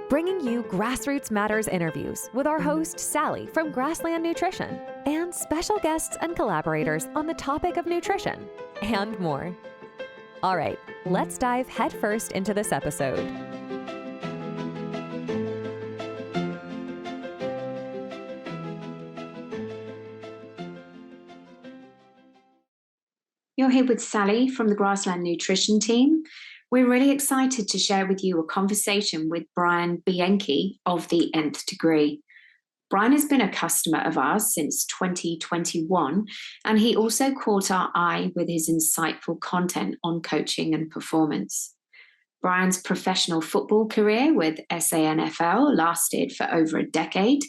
bringing you Grassroots Matters interviews with our host, Sally from Grassland Nutrition, and special guests and collaborators on the topic of nutrition, and more. All right, let's dive headfirst into this episode. You're here with Sally from the Grassland Nutrition team. We're really excited to share with you a conversation with Bryan of the Nth Degree. Bryan has been a customer of ours since 2021, and he also caught our eye with his insightful content on coaching and performance. Bryan's professional football career with SANFL lasted for over a decade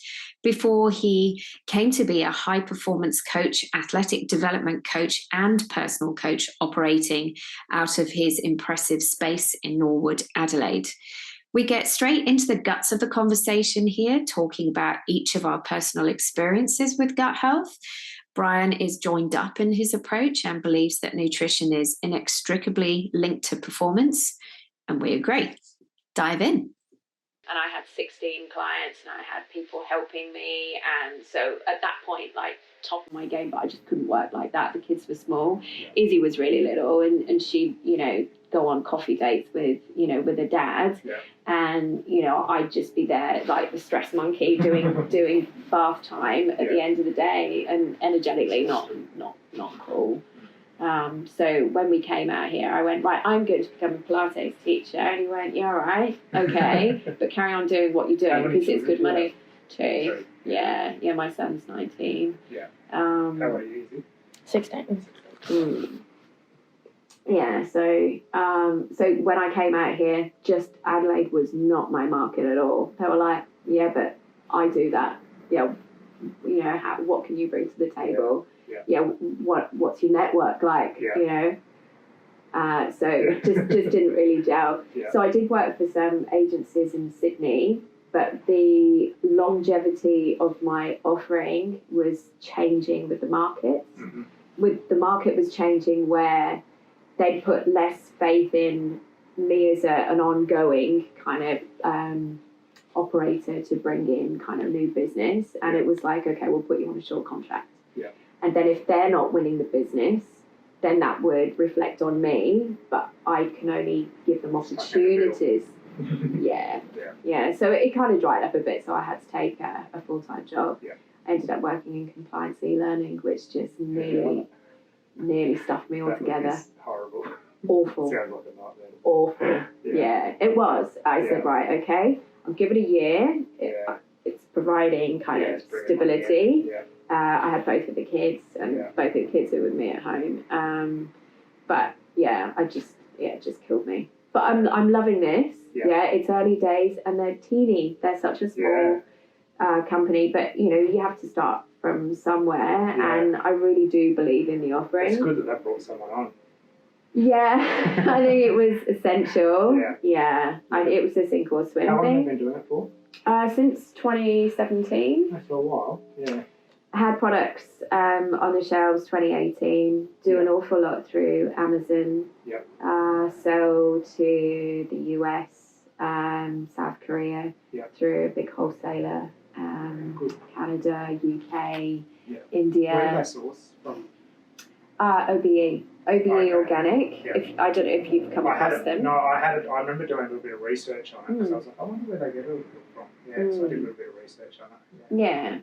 before he came to be a high-performance coach, athletic development coach, and personal coach operating out of his impressive space in Norwood, Adelaide. We get straight into the guts of the conversation here, talking about each of our personal experiences with gut health. Bryan is joined up in his approach and believes that nutrition is inextricably linked to performance. And we agree. Dive in. And I had 16 clients and I had people helping me. And so at that point, like top of my game, but I just couldn't work like that. The kids were small. Izzy was really little and she'd, go on coffee dates with her dad. Yeah. And, I'd just be there like the stress monkey doing bath time at the end of the day and energetically not cool. So when we came out here, I went, right, I'm going to become a Pilates teacher. And he went, yeah, all right, okay, but carry on doing what you're doing because it's good money too. Yeah, my son's 19. Yeah. How old are you? 16. Yeah, so when I came out here, just Adelaide was not my market at all. They were like, yeah, but I do that. Yeah, what can you bring to the table? Yeah, what's your network like? Yeah. Just didn't really gel. Yeah. So I did work for some agencies in Sydney, but the longevity of my offering was changing with the market. Mm-hmm. With the market was changing where they put less faith in me as an ongoing kind of operator to bring in kind of new business, and it was like, okay, we'll put you on a short contract. Yeah. And then if they're not winning the business, then that would reflect on me, but I can only give them opportunities. Yeah. So it kind of dried up a bit, so I had to take a full-time job. Yeah. I ended up working in compliance e-learning, which just nearly stuffed me altogether. Horrible. Awful. Sounds like a nightmare. Awful. Yeah, it was. I said, right, okay, I'll give it a year. It's providing kind of stability. Yeah. I had both of the kids, and both of the kids are with me at home. But yeah, it just killed me. But I'm loving this. Yeah, it's early days, and they're teeny. They're such a small company, but you have to start from somewhere, and I really do believe in the offering. It's good that they brought someone on. Yeah, I think it was essential. It was a sink or swim thing. How long have you been doing it for? Since 2017. That's for a while, yeah. I had products on the shelves 2018, do an awful lot through Amazon, sell to the US, South Korea, through a big wholesaler, Canada, UK, India. Where did they source from? OBE Organic. Yeah. I don't know if you've come across them. No, I remember doing a little bit of research on it because I was like, I wonder where they get it from. Yeah, so I did a little bit of research on it. Yeah.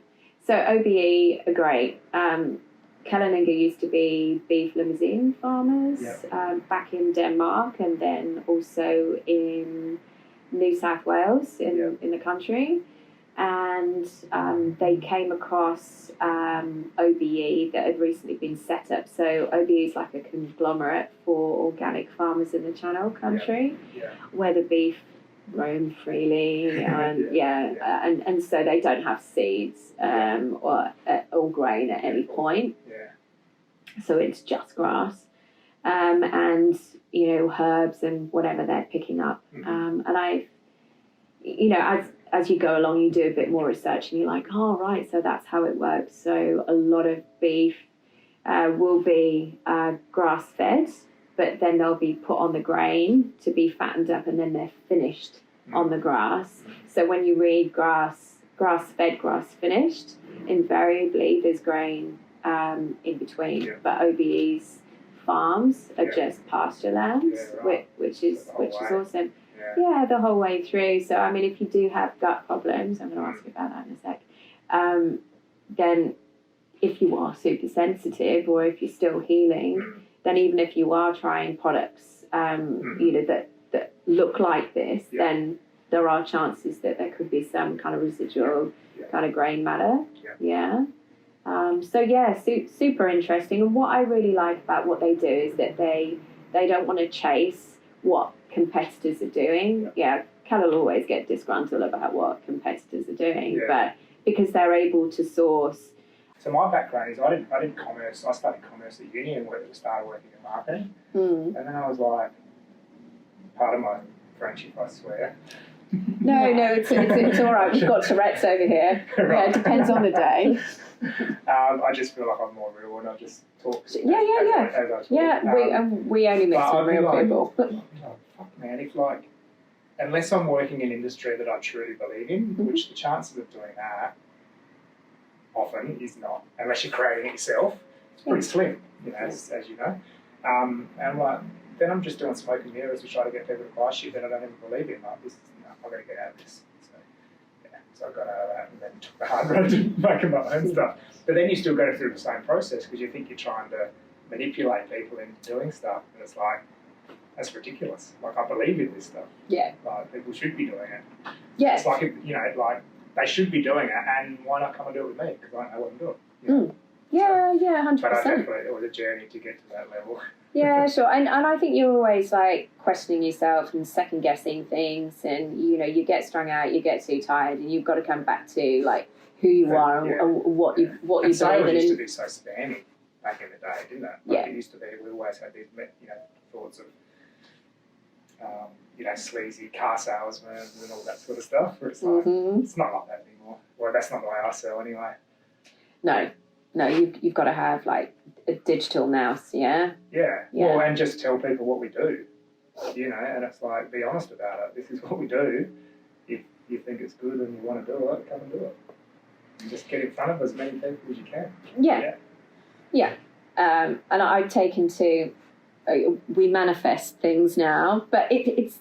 So OBE are great. Kelleninger used to be beef limousine farmers back in Denmark, and then also in New South Wales in the country. And they came across OBE that had recently been set up. So OBE is like a conglomerate for organic farmers in the Channel country, where the beef roam freely, and so they don't have seeds or grain at any point. So it's just grass, and herbs and whatever they're picking up. And I, as you go along, you do a bit more research, and you're like, oh right, so that's how it works. So a lot of beef will be grass fed, but then they'll be put on the grain to be fattened up, and then they're finished on the grass. So when you read grass-fed, grass-finished, invariably there's grain in between. Yeah. But OBE's farms are Yeah. just pasture lands, Yeah, right. which is The whole way. awesome. Yeah. Yeah, the whole way through. So, I mean, if you do have gut problems, I'm going to ask you about that in a sec, then if you are super sensitive or if you're still healing, then even if you are trying products, that look like this, then there are chances that there could be some kind of residual kind of grain matter. Yeah. Super interesting. And what I really like about what they do is that they don't want to chase what competitors are doing. Cal will always get disgruntled about what competitors are doing, but because they're able to source. So my background is I did commerce. I studied commerce at uni and started working in marketing. And then I was like, pardon my French if I swear. No, it's all right. We've got Tourette's over here. Right. Yeah, it depends on the day. I just feel like I'm more real and I just talk. As I talk. We only mix with real people. Fuck man, if unless I'm working in industry that I truly believe in, which the chances of doing that often is not, unless you're creating it yourself, it's pretty slim, as you know. And then I'm just doing smoke and mirrors to try to get people to buy shit that I don't even believe in. I've got to get out of this. So I got out of that and then took the hard road to making my own stuff. But then you still go through the same process because you think you're trying to manipulate people into doing stuff, and it's like, that's ridiculous. I believe in this stuff. Yeah. People should be doing it. Yes. It's they should be doing it, and why not come and do it with me? Because I know what I'm doing. Yeah, 100%. But it was a journey to get to that level. Yeah, sure. And I think you're always questioning yourself and second guessing things, and you get strung out, you get too tired, and you've got to come back to who you are and what you believe in. Sales used to be so spammy back in the day, didn't it? It used to be. We always had these thoughts of sleazy car salesmen and all that sort of stuff. Where it's it's not like that anymore. Well, that's not the way I sell anyway. No, you've got to have a digital now, yeah? Yeah. Well, and just tell people what we do, and it's be honest about it. This is what we do. If you think it's good and you want to do it, come and do it. And just get in front of as many people as you can. Yeah. And I've taken to, we manifest things now, but it's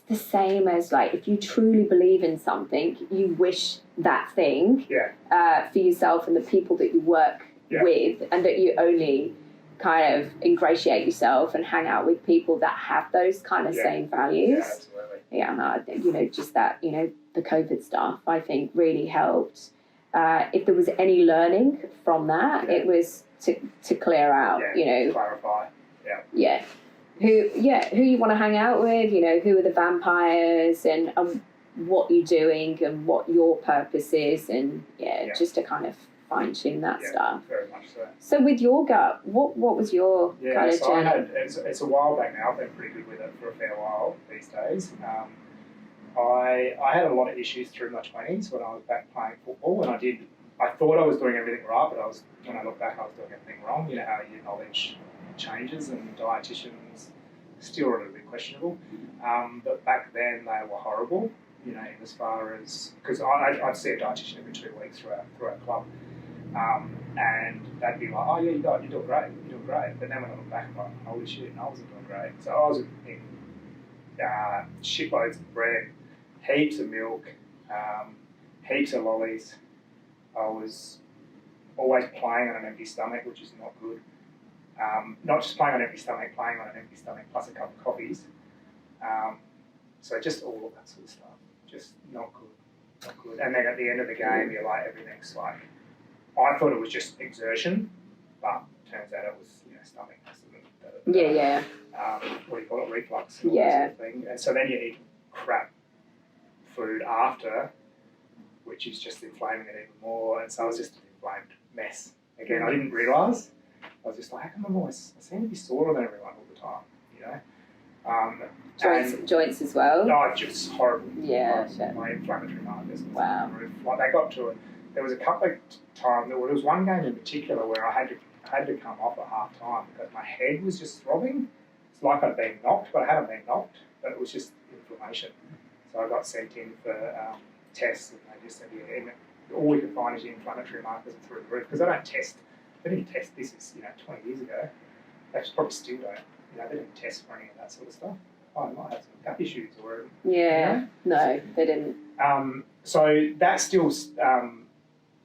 the same as if you truly believe in something, you wish that thing for yourself and the people that you work with, and that you only kind of ingratiate yourself and hang out with people that have those kind of same values. Yeah, absolutely. Just that, the COVID stuff, I think really helped. If there was any learning from that, it was to clear out, clarify. Who you want to hang out with, who are the vampires, and what you're doing and what your purpose is, and just to kind of fine tune that stuff. Very much so. So with your gut, what was your kind of journey? It's a while back now. I've been pretty good with it for a fair while these days. I had a lot of issues through my 20s when I was back playing football, and I thought I was doing everything right, but when I look back, I was doing everything wrong. How your knowledge changes, and dietitians still a little bit questionable. But back then they were horrible, in as far as, because I'd see a dietitian every 2 weeks through our club. And they'd be like, oh yeah, you're doing great. But then when I look back, I'm like, holy shit, I wasn't doing great. So I was eating shitloads of bread, heaps of milk, heaps of lollies. I was always playing on an empty stomach, which is not good. Not just playing on an empty stomach, playing on an empty stomach plus a cup of coffees. So just all of that sort of stuff, just not good. And then at the end of the game, you're everything's I thought it was just exertion, but turns out it was stomach acid. What do you call it, reflux and all that sort of thing. And so then you eat crap food after, which is just inflaming it even more. And so I was just an inflamed mess. Again, I didn't realise. I was just how come I seem to be sore on everyone all the time, Joints as well? No, just horrible. Yeah, sure. My inflammatory markers. Wow. They got to it. There was a couple of times, there was one game in particular where I had to come off at half time because my head was just throbbing. It's like I'd been knocked, but I hadn't been knocked, but it was just inflammation. So I got sent in for tests, and they just said, yeah, all we could find is your inflammatory markers are through the roof. Because they didn't test this is 20 years ago. They probably still don't. They didn't test for any of that sort of stuff. Oh, I might have some gut issues or no, they didn't. So that still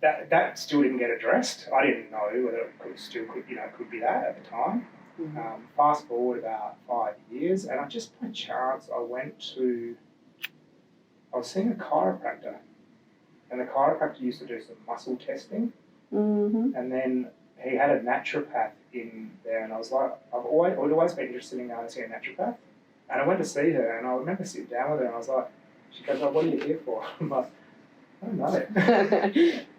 that still didn't get addressed. I didn't know whether it could be that at the time. Fast forward about 5 years, and just by chance I was seeing a chiropractor, and the chiropractor used to do some muscle testing, and then he had a naturopath in there, and I was like, I'd always been interested in going to see a naturopath, and I went to see her, and I remember sitting down with her, and I was like, she goes, oh, what are you here for? I'm like, I don't know.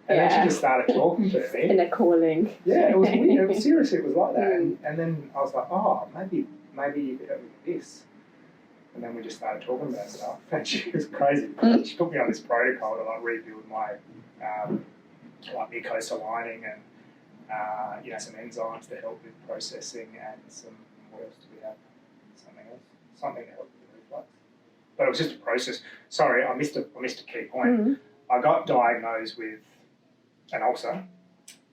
And then she just started talking to me. In a calling. Yeah, it was weird. Seriously, it was like that. And then I was like, oh, maybe you could help me with this. And then we just started talking about stuff. And she was crazy. She put me on this protocol to rebuild my mucosal lining and some enzymes to help with processing and some, what else do we have? Something to help with the reflux. But it was just a process. Sorry, I missed a key point. I got diagnosed with an ulcer,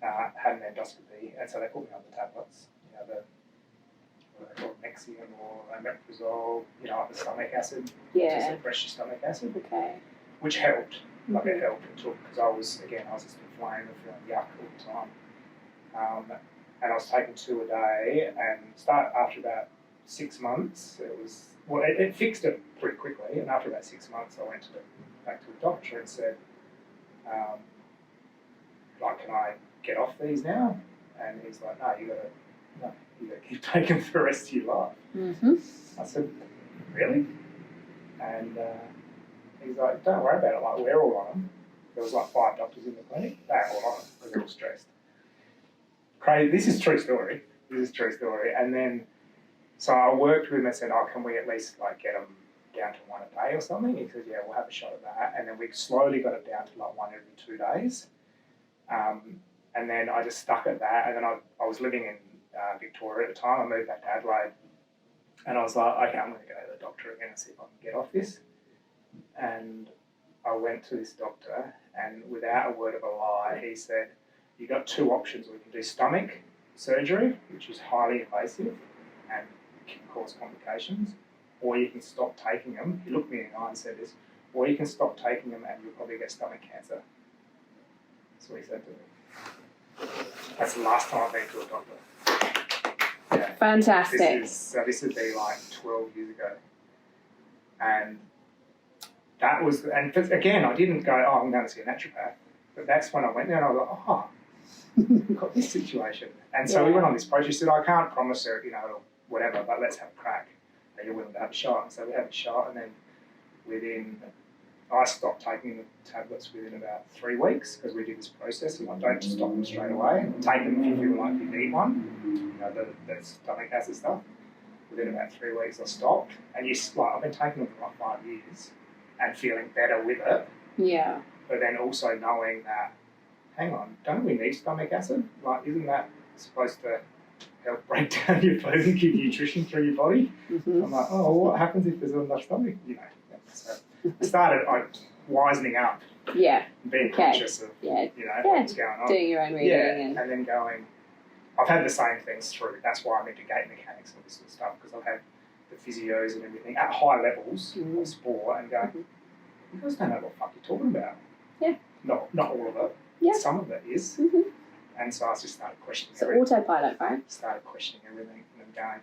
had an endoscopy, and so they put me on the tablets, what they call Nexium or omeprazole, the stomach acid, to suppress your stomach acid, which helped. It helped because I was just inflamed and feeling yuck all the time. And I was taking 2 a day, and after about 6 months, it fixed it pretty quickly, and after about 6 months, I went back to the doctor and said, can I get off these now? And he's like, no, you got to keep taking them for the rest of your life. I said, really? And he's like, don't worry about it. We're all on them. There was 5 doctors in the clinic. They're all on them because they're all stressed. Crazy. This is true story. And then, so I worked with him and said, oh, can we at least get them down to 1 a day or something? He said, yeah, we'll have a shot at that. And then we slowly got it down to 1 every 2 days. And then I just stuck at that. And then I was living in Victoria at the time. I moved back to Adelaide. And I was like, okay, I'm going to go to the doctor again and see if I can get off this. And I went to this doctor, and without a word of a lie, he said, you've got 2 options. We can do stomach surgery, which is highly invasive and can cause complications, or you can stop taking them. He looked me in the eye and said this, or you can stop taking them and you'll probably get stomach cancer. That's what he said to me. That's the last time I've been to a doctor. Yeah. Fantastic. This would be 12 years ago. And that was, and again, I didn't go, oh, I'm going to see a naturopath. But that's when I went there and I was like, oh, we've got this situation. And so we went on this project. She said, I can't promise her, or whatever, but let's have a crack. Are you willing to have a shot? And so we had a shot, and then I stopped taking the tablets within about 3 weeks because we did this process, and I don't just stop them straight away. Take them if you feel like you need one, the stomach acid stuff. Within about 3 weeks, I stopped. And I've been taking them for 5 years and feeling better with it. Yeah. But then also knowing that, hang on, don't we need stomach acid? Isn't that supposed to help break down your food and give nutrition through your body? I'm like, oh, what happens if there's not enough stomach? So I started wisening up. Yeah. Being conscious of, what's going on. Doing your own reading. Yeah, and then going, I've had the same things through. That's why I'm into gait mechanics and all this sort of stuff, because I've had the physios and everything at high levels of sport and going, you guys don't know what the fuck you're talking about. Yeah. Not all of it. Yeah. Some of it is. And so I just started questioning everything. So autopilot, right? Started questioning everything and going,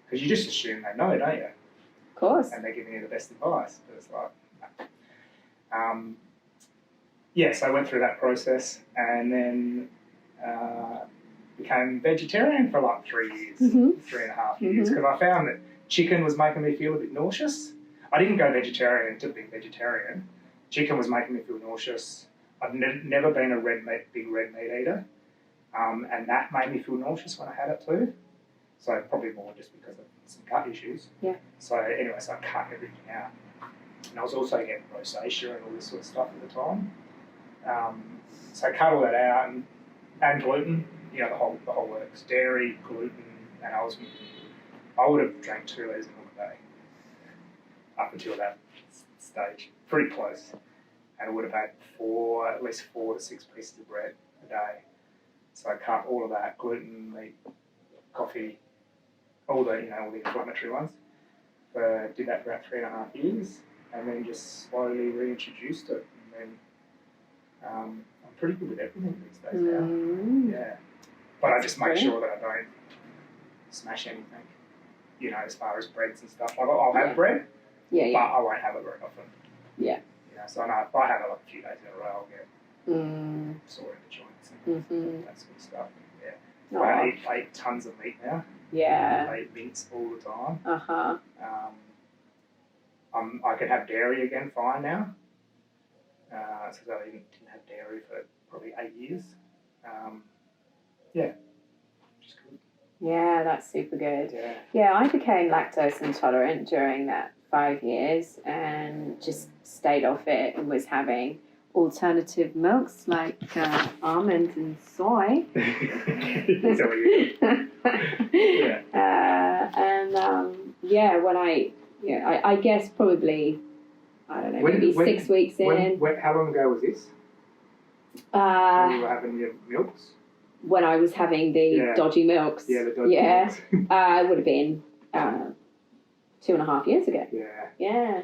because you just assume they know, don't you? Of course. And they're giving you the best advice. But it's like, no. So I went through that process and then became vegetarian for 3 years, 3.5 years, because I found that chicken was making me feel a bit nauseous. I didn't go vegetarian to be vegetarian. Chicken was making me feel nauseous. I've never been a big red meat eater, and that made me feel nauseous when I had it too. So probably more just because of some gut issues. Yeah. So anyway, so I cut everything out. And I was also getting rosacea and all this sort of stuff at the time. So I cut all that out and gluten, the whole works. Dairy, gluten, and I would have drank 2 litres of milk a day up until that stage, pretty close. And I would have had at least 4 to 6 pieces of bread a day. So I cut all of that, gluten, meat, coffee, all the inflammatory ones. Did that for about 3.5 years, and then just slowly reintroduced it. And then I'm pretty good with everything these days now. Yeah. But I just make sure that I don't smash anything, as far as breads and stuff. Like I'll have bread, but I won't have it very often. Yeah. So I know if I have it like a few days in a row, I'll get sore in the joints and that sort of stuff. Yeah. Oh. I eat tons of meat now. Yeah. I eat mince all the time. Uh-huh. I can have dairy again fine now. So I didn't have dairy for probably 8 years. Yeah. Just good. Yeah, that's super good. Yeah. Yeah, I became lactose intolerant during that 5 years and just stayed off it and was having alternative milks like almond and soy. That's how we yeah. When I guess probably, I don't know, maybe 6 weeks in. How long ago was this? When you were having your milks? When I was having the dodgy milks. Yeah, the dodgy milks. It would have been 2.5 years ago. Yeah. Yeah.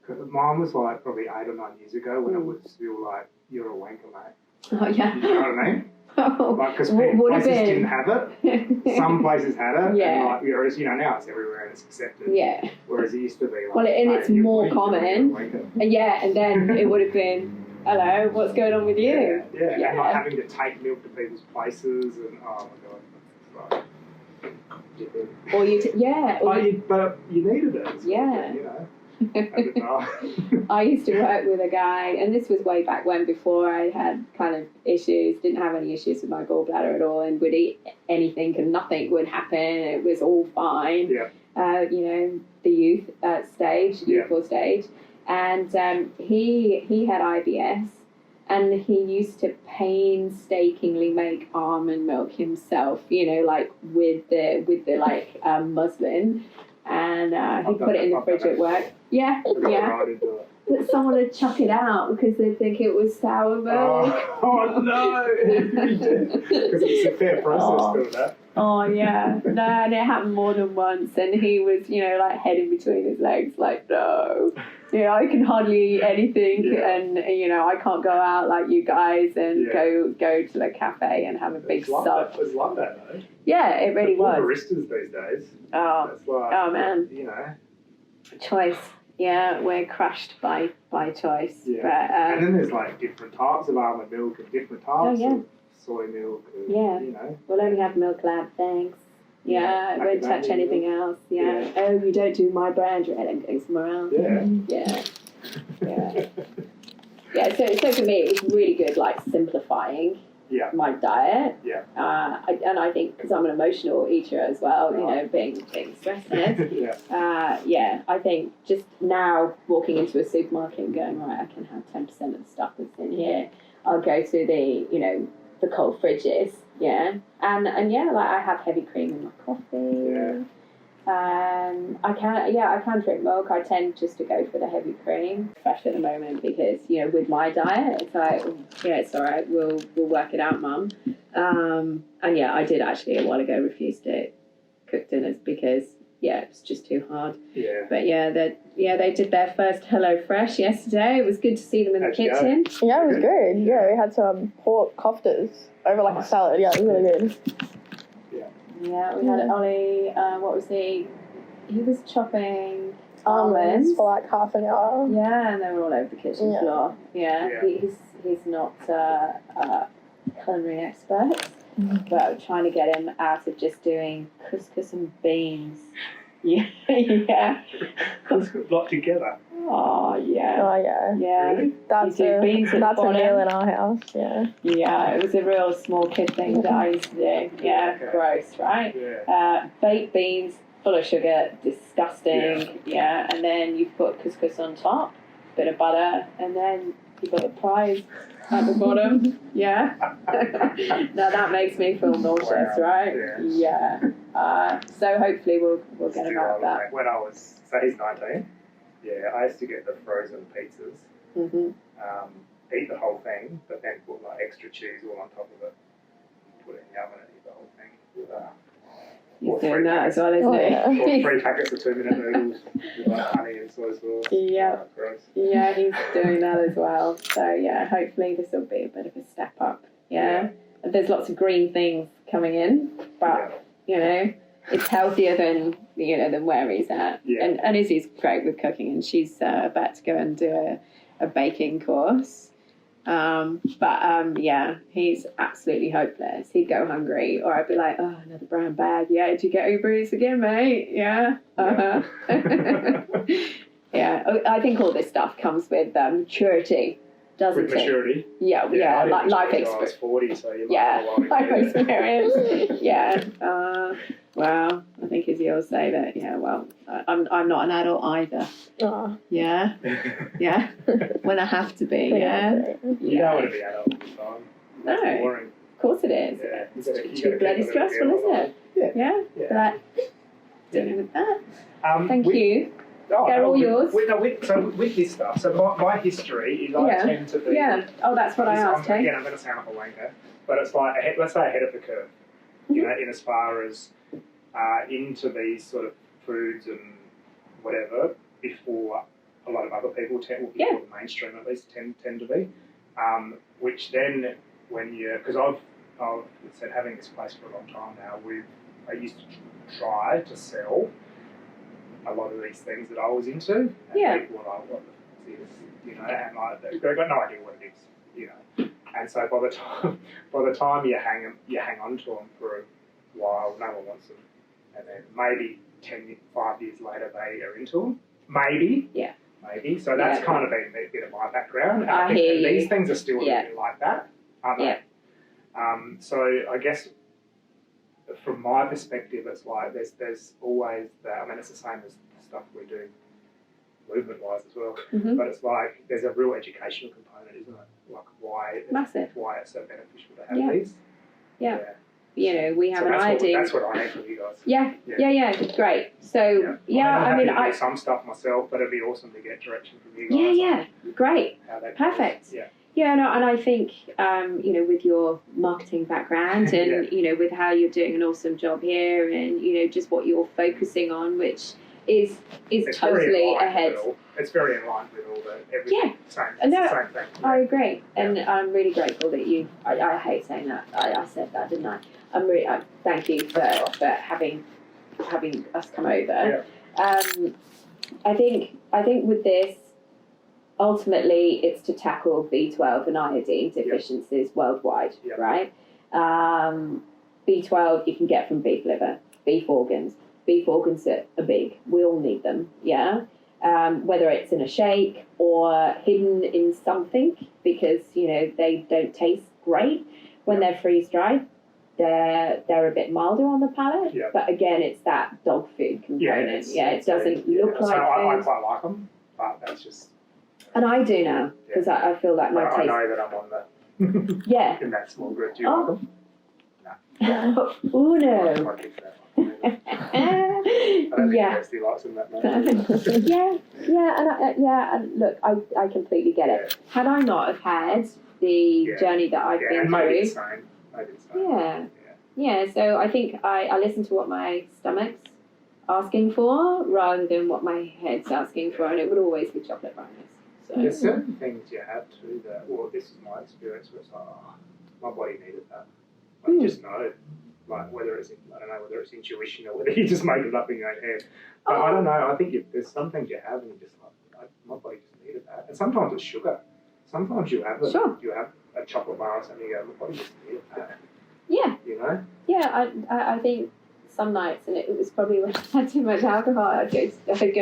Mine was like probably 8 or 9 years ago when it was still like, you're a wanker, mate. Oh, yeah. You know what I mean? Oh, Like, because places didn't have it. Some places had it. Yeah. And like, whereas, now it's everywhere and it's accepted. Yeah. Whereas it used to be like... Well, and it's more common. And and then it would have been, hello, what's going on with you? Yeah. And like having to take milk to people's places and, oh my God. It's like... Or you... But you needed it. Yeah. At the time. I used to work with a guy, and this was way back when, before I had kind of issues, didn't have any issues with my gallbladder at all, and would eat anything and nothing would happen. It was all fine. Yeah. The youthful stage. And he had IBS, and he used to painstakingly make almond milk himself, like with the muslin. And he'd put it in the fridge at work. Yeah. But someone would chuck it out because they'd think it was sour milk. Oh no! Because it's a fair process doing that. Oh, yeah. No, and it happened more than once. And he was, like head in between his legs, like, no. I can hardly eat anything. Yeah. And, I can't go out like you guys and go to the cafe and have a big sub. It's like that, though. Yeah, it really was. Baristas these days. Oh, that's like, oh man. Choice. Yeah, we're crushed by choice. Yeah. But, and then there's like different types of almond milk and different types of soy milk. And, We'll only have Milk Lab, thanks. Yeah, I won't touch anything else. Yeah. Oh, you don't do my brand, right? I'm going somewhere else. Yeah. So for me, it's really good, like simplifying my diet. Yeah. And I think because I'm an emotional eater as well, being stressed. I think just now walking into a supermarket and going, right, I can have 10% of the stuff that's in here. I'll go to the cold fridges. Yeah. And I have heavy cream in my coffee. Yeah. I can drink milk. I tend just to go for the heavy cream. Fresh at the moment because, with my diet, it's like, it's all right. We'll work it out, Mum. I did actually a while ago refuse to cook dinners because, it was just too hard. Yeah. But they did their first Hello Fresh yesterday. It was good to see them in the kitchen. Yeah, it was good. Yeah, we had some pork koftas over like a salad. Yeah, it was really good. Yeah, we had Ollie, he was chopping almonds for like half an hour. Yeah, and they were all over the kitchen floor. Yeah. He's not a culinary expert, but I'm trying to get him out of just doing couscous and beans. Yeah. Lot together. Oh, yeah. Oh, yeah. Yeah. Really? That's a meal in our house, yeah. Yeah, it was a real small kid thing that I used to do. Yeah, okay. Gross, right? Yeah. Baked beans, full of sugar, disgusting. Yeah, and then you put couscous on top, bit of butter, and then you've got the prize at the bottom. Yeah. Now that makes me feel nauseous, right? Yeah. So hopefully we'll get him out of that. When I was, so he's 19. Yeah, I used to get the frozen pizzas, Mm-hmm. eat the whole thing, but then put like extra cheese all on top of it, and put it in the oven and eat the whole thing. He's doing that as well, isn't Oh, he? Or 3 packets of 2-minute noodles with like honey and soy sauce. Yeah. Gross. Yeah, he's doing that as well. So yeah, hopefully this will be a bit of a step up. Yeah. There's lots of green things coming in, but you know, it's healthier than than where he's at. Yeah. And Izzy's great with cooking, and she's about to go and do a baking course. Yeah, he's absolutely hopeless. He'd go hungry, or I'd be like, oh, another brown bag. Yeah, did you get Uber Eats again, mate? Yeah. Uh-huh. Yeah. I think all this stuff comes with maturity, doesn't With it? maturity. Yeah, I didn't life mature till I was experience. 40, so you might Yeah, have a while life to do it. experience. Yeah. Well, I think Izzy will say that. Yeah. Well, I'm not an adult either. Oh, Yeah. Yeah. When I have to be. Yeah. You don't want to be adult all the time. That's No. boring. Of course it is. Yeah. It's You gotta too bloody keep it stressful, real. isn't it? Yeah. Yeah. Yeah. But dealing with that. With Thank you. Oh, They're all yours. With this stuff, so my history is I Yeah. tend to be. Yeah. Oh, that's what I asked. Hey. Again, I'm going to sound like a wanker, but it's like, let's say ahead of the curve, in as far as into these sort of foods and whatever before a lot of other people before the mainstream at least tend to be. Which then, when because I've said having this place for a long time now, I used to try to sell a lot of these things that I was into. And people were like, what the f*** is this? And like, they've got no idea what it is, And so by the time you hang on to them for a while, no one wants them. And then maybe 5 years later they are into them. Maybe. Yeah. Maybe. So that's kind of been a bit of my background. And I think these things are still a bit like that, aren't they? So I guess from my perspective, it's like there's always that. I mean, it's the same as the stuff we do movement-wise as well. Mm-hmm. But it's like there's a real educational component, isn't it? Like why it's so beneficial to have these. Yeah. We have an idea. That's what I need from you guys. Yeah. Great. So I mean, I do some stuff myself, but it'd be awesome to get direction from you guys. Yeah. Great. Perfect. Yeah. Yeah, no, and I think, with your marketing background and, with how you're doing an awesome job here and, just what you're focusing on, which is totally ahead. It's very in line with all the everything. Same thing. I agree. And I'm really grateful that I hate saying that. I said that, didn't I? Thank you for having us come over. Yeah. I think with this, ultimately, it's to tackle B12 and iodine deficiencies worldwide, right? B12 you can get from beef liver, beef organs. Beef organs are big. We all need them, whether it's in a shake or hidden in something because, they don't taste great when they're freeze-dried. They're a bit milder on the palate, but again, it's that dog food component. It doesn't look like food. I quite like them, but that's just... And I do now, because I feel like my taste... I know that I'm on the... in that small group. Do you like them? No. Oh, no. I don't think Kirsty likes them that much. And look, I completely get it. Had I not have had the journey that I've been and through... maybe it's same. Yeah, so I think I listen to what my stomach's asking for rather than what my head's asking for, and it would always be chocolate brownies. So. There's certain things you have too that, this is my experience, where it's like, my body needed that. You just know, like whether it's intuition or whether you just make it up in your own head. But I don't know. I think there's some things you have and you just like my body just needed that. And sometimes it's sugar. Sometimes you have a chocolate bar or something. You go, my body just needed that. Yeah. Yeah, I think some nights, and it was probably when I had too much alcohol, I'd go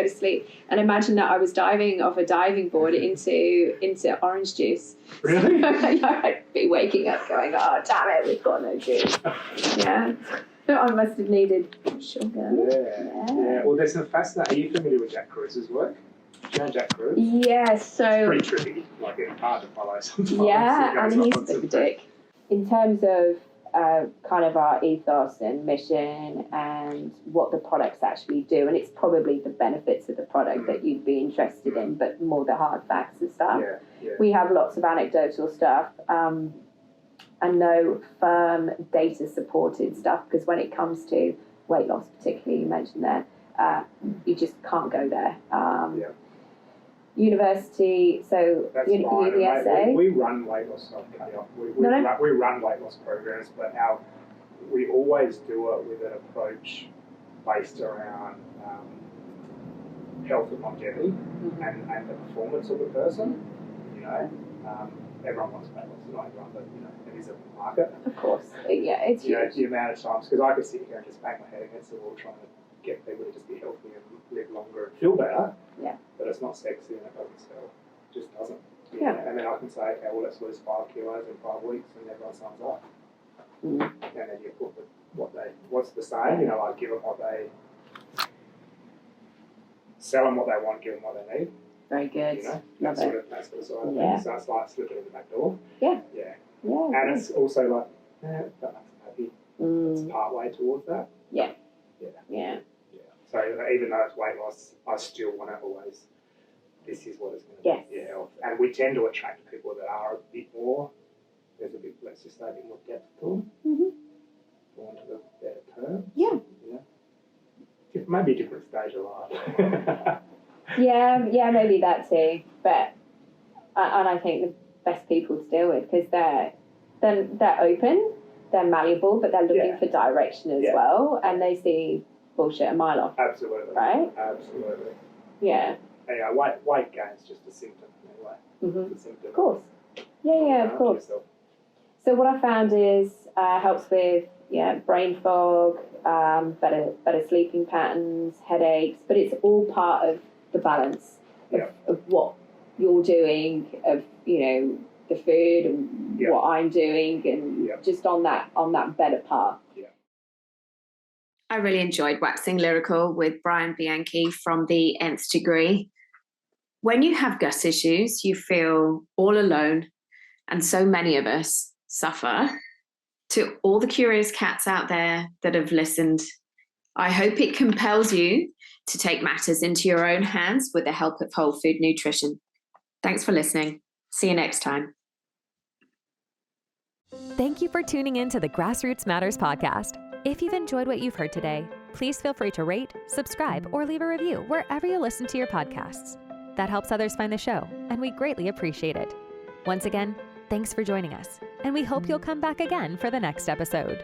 to sleep and imagine that I was diving off a diving board into orange juice. Really? I'd be waking up going, oh, damn it, we've got no juice. Yeah. I must have needed sugar. Yeah. Well, there's some fascinating... Are you familiar with Jack Cruz's work? Do you know Jack Cruz? Yeah, so... It's pretty trippy. Like, it's hard to follow sometimes. Yeah, and he's a bit of a dick. In terms of kind of our ethos and mission and what the products actually do. And it's probably the benefits of the product that you'd be interested in, but more the hard facts and stuff. We have lots of anecdotal stuff and no firm data supported stuff, because when it comes to weight loss, particularly you mentioned there, you just can't go there. University, so USA. We run weight loss, we run weight loss programs, but we always do it with an approach based around health and longevity and the performance of the person. You know, everyone wants weight loss, not everyone, but you know, it is a market. Of course, yeah, it's huge. The amount of times, because I could sit here and just bang my head against the wall trying to get people to just be healthy and live longer and feel better. Yeah. But it's not sexy and it doesn't sell. It just doesn't. Yeah. And then I can say, okay, well, let's lose 5 kilos in 5 weeks, and everyone signs up. And then you put what's the saying? You know, like give them what they, sell them what they want, give them what they need. Very good. You know, that's sort of side of things. So it's like slipping in the back door. Yeah. And it's also like, that makes me happy. It's part way towards that. Yeah. So even though it's weight loss, I still want to always, this is what it's going to be. And we tend to attract people that are a bit more, there's a bit, let's just say, a bit more depth to them. For want of a better term. Yeah. Maybe a different stage of life. yeah, maybe that too. But, and I think the best people to deal with, because they're open, they're malleable, but they're looking for direction as well, and they see bullshit a mile off. Absolutely. Right? Absolutely. Yeah. Yeah, weight gain is just a symptom anyway. It's a symptom. Of course. Yeah, of course. Yourself. So what I found is helps with brain fog, better sleeping patterns, headaches, but it's all part of the balance of what you're doing, of the food and what I'm doing, and just on that better path. I really enjoyed waxing lyrical with Bryan Bianchi from the Nth Degree. When you have gut issues, you feel all alone, and so many of us suffer. To all the curious cats out there that have listened, I hope it compels you to take matters into your own hands with the help of whole food nutrition. Thanks for listening. See you next time. Thank you for tuning in to the Grassroots Matters podcast. If you've enjoyed what you've heard today, please feel free to rate, subscribe, or leave a review wherever you listen to your podcasts. That helps others find the show, and we greatly appreciate it. Once again, thanks for joining us, and we hope you'll come back again for the next episode.